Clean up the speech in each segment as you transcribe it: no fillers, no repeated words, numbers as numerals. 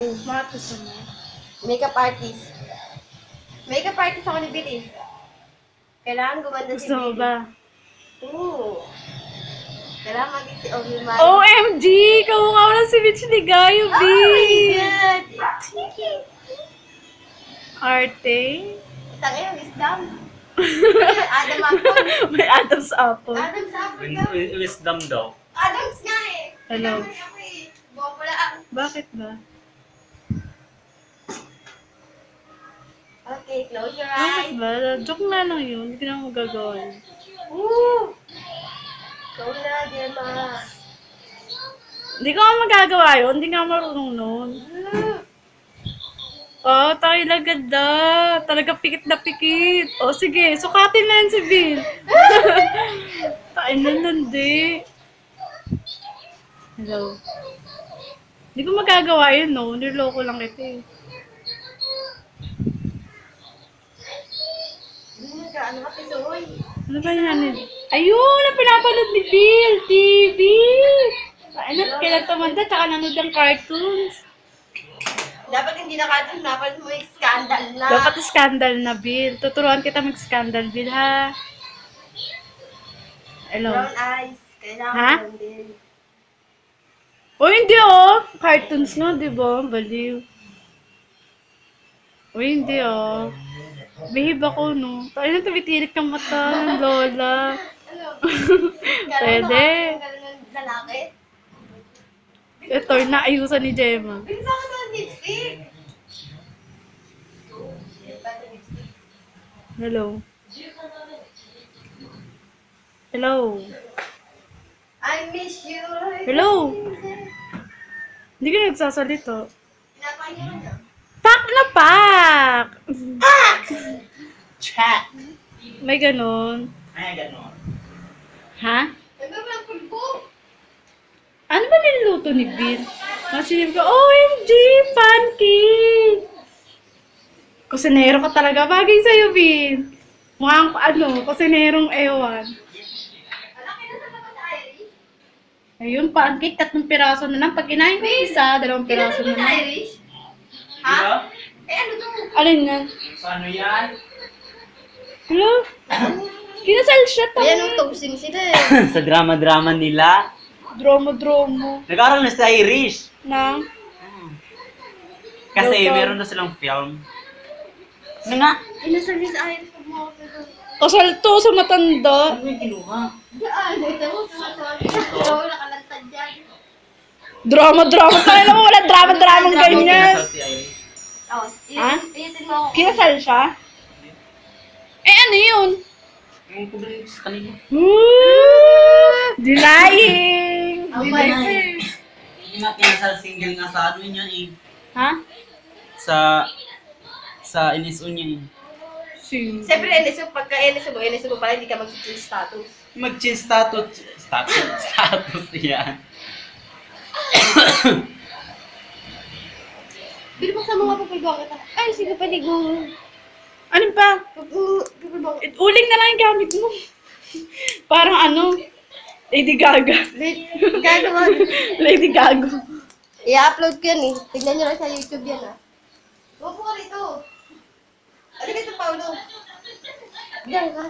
Mga gusto mo. Makeup artist. Makeup artist ako ni Billy. Kailangan gumanda si Gusto mo Billy. ba? Oo. Kailangan maging si Ogie Mario. OMG! Kamukha mo lang si Mitch Ligayo, B! Oh my God! Arte? Tangin yung isdam. Adam Apple. May Adam's apple. Adam's Apple daw. Wisdom daw. Adam's nga eh. Hello. Tama ako eh. Bobo lang. Bakit ba? Okay, close your Bakit eyes. ba? Joke na lang yun. Hindi ko na magagawa yun. Woo! Ikaw na, Gemma. Hindi ko nga magagawa yun. Hindi nga marunong nun. Oh, tayo lang ganda. Talaga pikit na pikit. Oh, sige. Sukatin na yan si Bill. Tayo na landi. Hello. Hindi ko magagawa yun, no? Niloko lang ito eh. Ano ka, Tisoy? Ano ba yan? Ayun! Ang pinapanood ni Bill! TV! Ano? Kailan tumanda? Tsaka nanood ng cartoons. Dapat hindi nakatun, dapat mo yung scandal na. Dapat scandal na, Bill. Tuturuan kita mag-scandal, Bill, ha? Hello? Brown eyes. Kailangan Ha? brown din. O, hindi, oh. Cartoons nga, di ba? Baliw. O, hindi, oh. Behave ako, no? Tayo na tumitirik ng mata, Lola. Pwede. Ganun ng lalaki. Ito, naayusan ni Gemma. Bilisan ko ng lipstick. Hello? Hello? I miss you. Hello? Hindi ka nagsasalita. Pinapahinga ka niya. Pak na pak! Chat! May ganun. Ay, gano'n. Ha? Nagbablog po. Ano ba niluto ni Bill? Masinip ko, OMG! Pancake! Kusinero ka talaga. Bagay sa'yo, Bill. Mukhang kusinerong ewan. Anak, kinasama ba sa Irish? Ayun, pancake. 3 piraso na lang. Pag kinain mo isa, 2 piraso Kinasama na sa lang. Irish? Ha? Eh, ano to? Alin yan? Sa ano yan? Hello? Kinasal siya Ayan, tayo. ang toasting sila eh. Sa drama-drama nila. Dromo-dromo. Nag-aaral na sa Irish. Na? Kasi Local. meron na silang film. Ano nga? Kinasal niya sa Irish pag mga pero. Kasal to sa matanda. Ano yung kinuha? Daan, ito mo. Ikaw nakalantad dyan. Drama-drama tayo naman. Wala drama-drama Ano ganyan. kinasal si Irish? Oh, Ha? iyatin mo ako. Kinasal siya? Eh, ano yun? Yung kubrin sa kanila. Denying! Oh, Denying. Hindi nga kinasal single nga sa ano niya eh. Ha? Sa NSO niya eh. Siyempre, pagka NSO mo pala, hindi ka mag-change status. Mag-change status yan. Pero buksan mo nga pagpagawa kita. Ay, sige paligo. Ano pa? Pagpagawa. Uling na lang yung gamit mo. Parang Lady Gaga. Gagawa. Lady Gaga. I-upload ko yan eh. Tignan nyo lang sa YouTube yan ah. Huwag mo ka rito. Ano ka ito, Paolo? Diyan ka.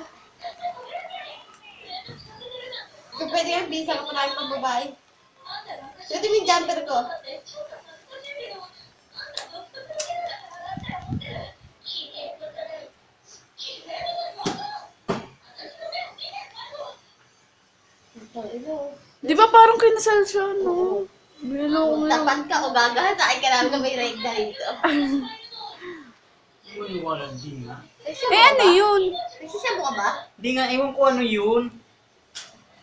Kung pwede yan, bisa ka pa namin pang babae. Ito yung jumper ko. Di ba parang kinasal siya, no? Niloko mo lang. Tapat ka o gagahan sa akin ka namin na may ride na rito. Wala din nga. Eh, ano yun? Nagsisiyabo ka ba? Hindi nga, ewan ko ano yun.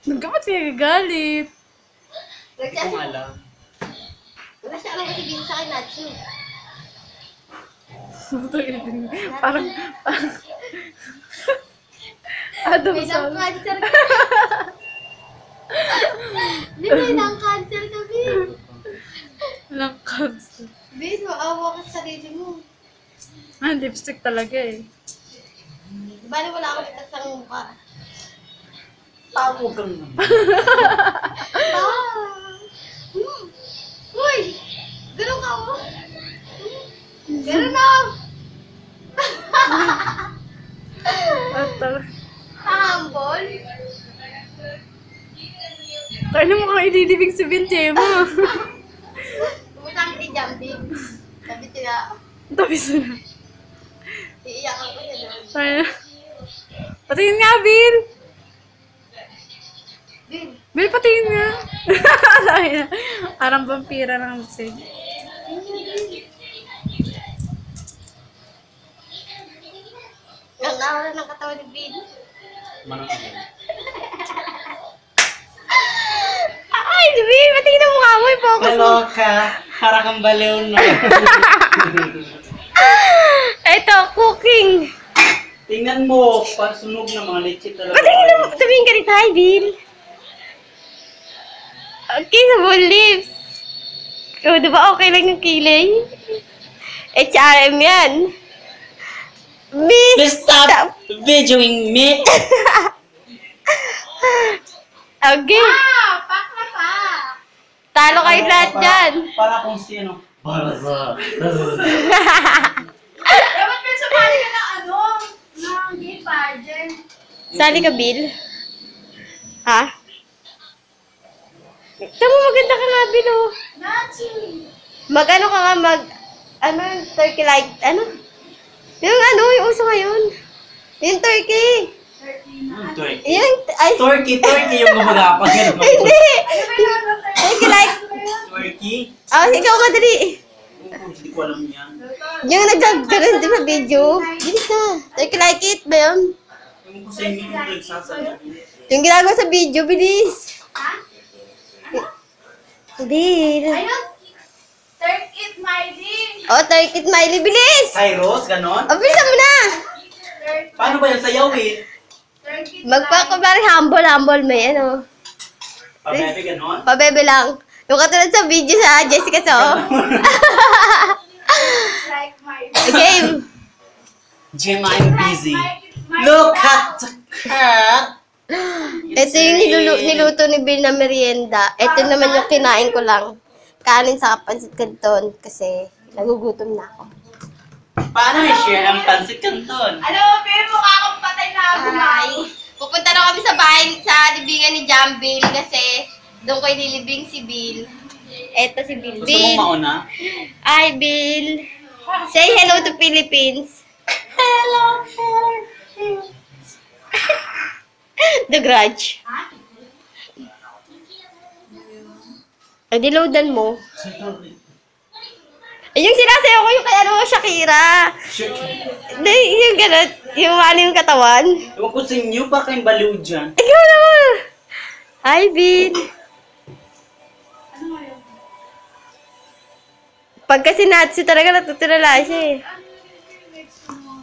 Nagkamat siya galit. Hindi ko alam. Wala siya alam kasi bin sa akin, Natsu. parang Adam May sa... cancer ka. Di may cancer ka, Bin. Walang cancer. Bin, maawa ka sa sarili mo. Lipstick talaga eh. Bali wala ako dito sa mukha. Tago kang Ah! Uy! Ganun ka oh! ililibing si Bill, Gemma. Pumunta kang kay Jambi. Sabi sila, Tabi sila. iiyakan ko siya doon. Tayo. Patingin nga, Bill. Bin, Bill, patingin nga. Sabi na, parang vampira ng sig. ang nawa ng katawan ni Bin. Manang Ay, Bin, patingin ang mukha mo, i-focus mo. Kaloka. Para kang baliw na. Ito, cooking. Tingnan mo. Pasunog na mga leche talaga. Patingin na, tumingin ka rin tayo, Bin. Okay, sa bull lips. Oh, diba okay lang yung kilay? HRM yan. Miss, Stop videoing me. Okay. Pak na pa! Talo kayo lahat dyan. Para kung sino. Balasa. Dapat may sumali ka ng ano? Ng gay pageant. Sali ka, Bill? Ha? Tama, maganda ka nga, Bill, oh. Nachi! Mag-ano ka nga, turkey like, ano? Yung uso ngayon. Yung turkey. Turkey. Yung, ay, Turkey yung gumagapang. hindi. Ano ba yun? Turkey like, Turkey? ikaw ka dali. Hindi ko alam yan. Yung nagdagdagan, di ba, video? Bilis na. Turkey like it ba yun? Ewan ko sa inyo kung nagsasabi. Yung ginagawa sa video, bilis. Ha? Bill. Ayun! Turk it, Miley! Oh, turkey Miley, bilis! Kairos, ganon? Oh, bilisan mo na! Turk Paano ba yung sayawin? it, Magpa-kumari humble, may ano. Pabebe, ganon? Pabebe lang. Yung katulad sa video sa Jessica So. like Miley. Game. Jim, I'm busy. Miley. Look at the cat! Ito yung niluto ni Bill na merienda. Ito naman yung kinain ko lang. Kanin sa pansit canton kasi nagugutom na ako. Paano i-share ang pansit canton? Alam mo, Bill, mukha kang patay na Hi. Pupunta na kami sa bahay, sa libingan ni Jambil kasi doon ko ililibing si Bill. Eto si Bill. Gusto mong Bill. mauna? Hi, Bill. Say hello to Philippines. Hello, Philippines. The Grudge. Ay, diloadan mo. Ay, yung sinasayaw ko yung kay ano, Shakira. Hindi, yung gano'n, yung ano yung katawan. Ewan ko sa inyo, pa kayong baliw dyan. Ikaw naman. Hi, Bin. Pagka sinatsi talaga natutulala siya eh.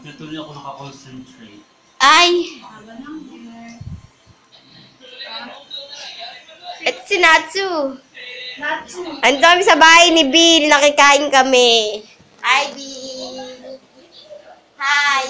Natuloy ako nakakonsentrate. Ay. Ito si Natsu. Natsu. Andito kami sa bahay ni Bill. Nakikain kami. Hi, Bill. Hi.